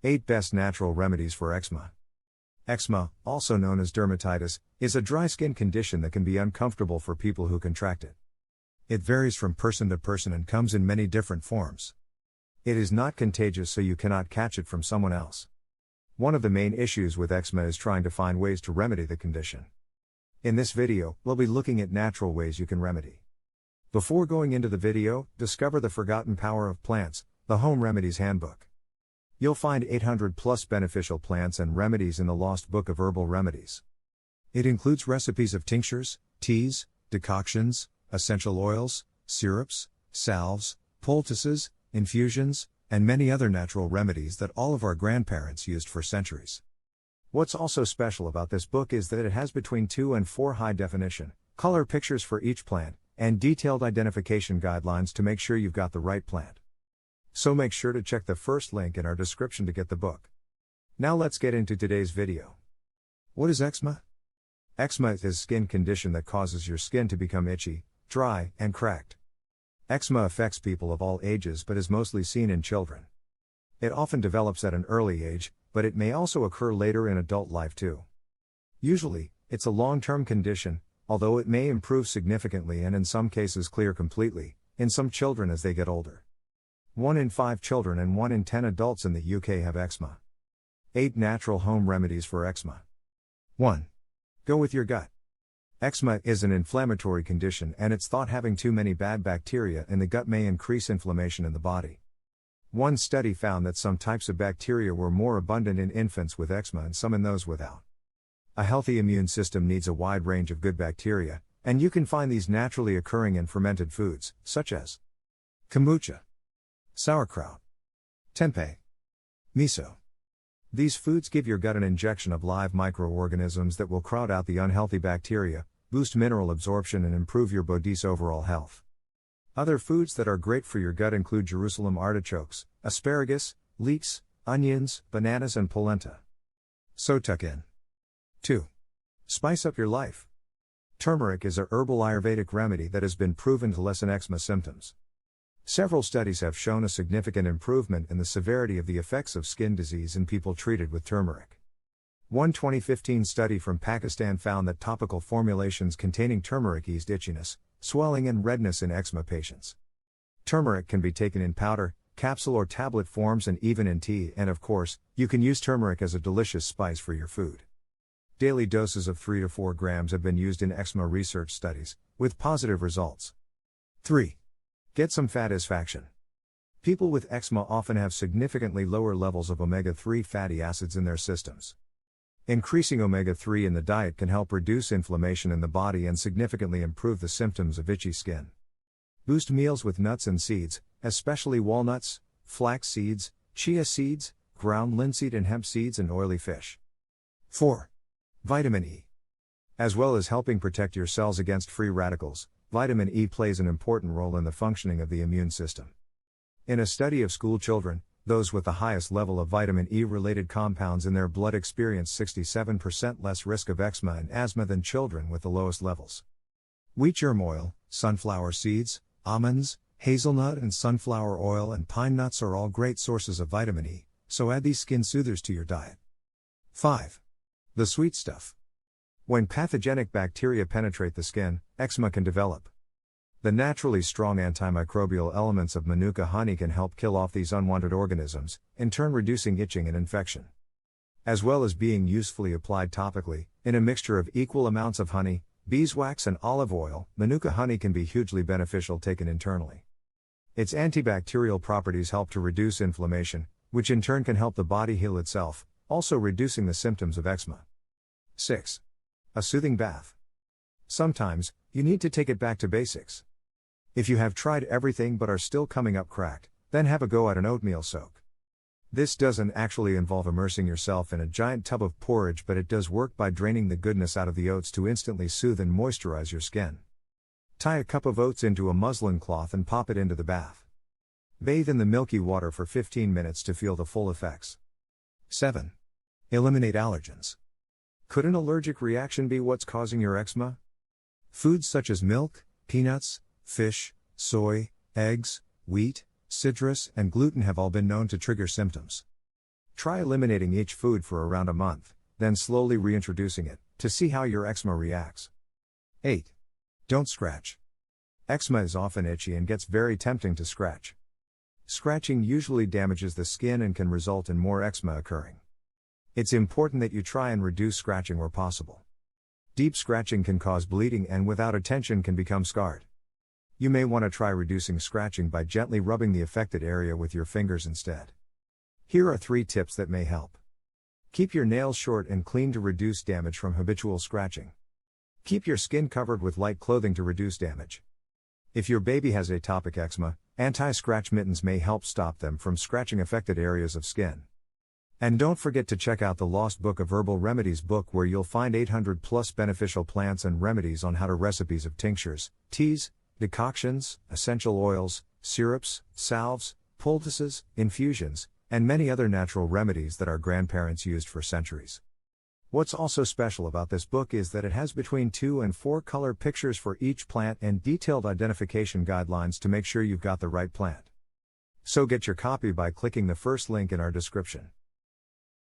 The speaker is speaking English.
8 Best Natural Remedies for Eczema. Eczema, also known as dermatitis, is a dry skin condition that can be uncomfortable for people who contract it. It varies from person to person and comes in many different forms. It is not contagious, so you cannot catch it from someone else. One of the main issues with eczema is trying to find ways to remedy the condition. In this video, we'll be looking at natural ways you can remedy. Before going into the video, discover the forgotten power of plants, the Home Remedies Handbook. You'll find 800 plus beneficial plants and remedies in the lost book of herbal remedies. It includes recipes of tinctures, teas, decoctions, essential oils, syrups, salves, poultices, infusions, and many other natural remedies that all of our grandparents used for centuries. What's also special about this book is that it has between 2 and 4 high definition, color pictures for each plant, and detailed identification guidelines to make sure you've got the right plant. So make sure to check the first link in our description to get the book. Now let's get into today's video. What is eczema? Eczema is a skin condition that causes your skin to become itchy, dry, and cracked. Eczema affects people of all ages but is mostly seen in children. It often develops at an early age, but it may also occur later in adult life too. Usually, it's a long-term condition, although it may improve significantly and in some cases clear completely, in some children as they get older. 1 in 5 children and 1 in 10 adults in the UK have eczema. 8 Natural Home Remedies for Eczema. 1. Go with your gut. Eczema is an inflammatory condition and it's thought having too many bad bacteria in the gut may increase inflammation in the body. One study found that some types of bacteria were more abundant in infants with eczema and some in those without. A healthy immune system needs a wide range of good bacteria, and you can find these naturally occurring in fermented foods, such as kombucha, sauerkraut, tempeh, miso. These foods give your gut an injection of live microorganisms that will crowd out the unhealthy bacteria, boost mineral absorption and improve your body's overall health. Other foods that are great for your gut include Jerusalem artichokes, asparagus, leeks, onions, bananas and polenta. So tuck in. 2. Spice up your life. Turmeric is a herbal Ayurvedic remedy that has been proven to lessen eczema symptoms. Several studies have shown a significant improvement in the severity of the effects of skin disease in people treated with turmeric. One 2015 study from Pakistan found that topical formulations containing turmeric eased itchiness, swelling and redness in eczema patients. Turmeric can be taken in powder, capsule or tablet forms and even in tea, and of course, you can use turmeric as a delicious spice for your food. Daily doses of 3 to 4 grams have been used in eczema research studies, with positive results. 3. Get some satisfaction. People with eczema often have significantly lower levels of omega-3 fatty acids in their systems. Increasing omega-3 in the diet can help reduce inflammation in the body and significantly improve the symptoms of itchy skin. Boost meals with nuts and seeds, especially walnuts, flax seeds, chia seeds, ground linseed and hemp seeds and oily fish. 4. Vitamin E. As well as helping protect your cells against free radicals, vitamin E plays an important role in the functioning of the immune system. In a study of school children, those with the highest level of vitamin E-related compounds in their blood experienced 67% less risk of eczema and asthma than children with the lowest levels. Wheat germ oil, sunflower seeds, almonds, hazelnut and sunflower oil and pine nuts are all great sources of vitamin E, so add these skin soothers to your diet. 5. The sweet stuff. When pathogenic bacteria penetrate the skin, eczema can develop. The naturally strong antimicrobial elements of manuka honey can help kill off these unwanted organisms, in turn reducing itching and infection. As well as being usefully applied topically, in a mixture of equal amounts of honey, beeswax and olive oil, manuka honey can be hugely beneficial taken internally. Its antibacterial properties help to reduce inflammation, which in turn can help the body heal itself, also reducing the symptoms of eczema. 6. A soothing bath. Sometimes, you need to take it back to basics. If you have tried everything but are still coming up cracked, then have a go at an oatmeal soak. This doesn't actually involve immersing yourself in a giant tub of porridge, but it does work by draining the goodness out of the oats to instantly soothe and moisturize your skin. Tie a cup of oats into a muslin cloth and pop it into the bath. Bathe in the milky water for 15 minutes to feel the full effects. 7. Eliminate allergens. Could an allergic reaction be what's causing your eczema? Foods such as milk, peanuts, fish, soy, eggs, wheat, citrus, and gluten have all been known to trigger symptoms. Try eliminating each food for around a month, then slowly reintroducing it, to see how your eczema reacts. 8. Don't scratch. Eczema is often itchy and gets very tempting to scratch. Scratching usually damages the skin and can result in more eczema occurring. It's important that you try and reduce scratching where possible. Deep scratching can cause bleeding and without attention can become scarred. You may want to try reducing scratching by gently rubbing the affected area with your fingers instead. Here are 3 tips that may help. Keep your nails short and clean to reduce damage from habitual scratching. Keep your skin covered with light clothing to reduce damage. If your baby has atopic eczema, anti-scratch mittens may help stop them from scratching affected areas of skin. And don't forget to check out the Lost Book of Herbal Remedies book, where you'll find 800 plus beneficial plants and remedies on how to recipes of tinctures, teas, decoctions, essential oils, syrups, salves, poultices, infusions, and many other natural remedies that our grandparents used for centuries. What's also special about this book is that it has between 2 and 4 color pictures for each plant and detailed identification guidelines to make sure you've got the right plant. So get your copy by clicking the first link in our description.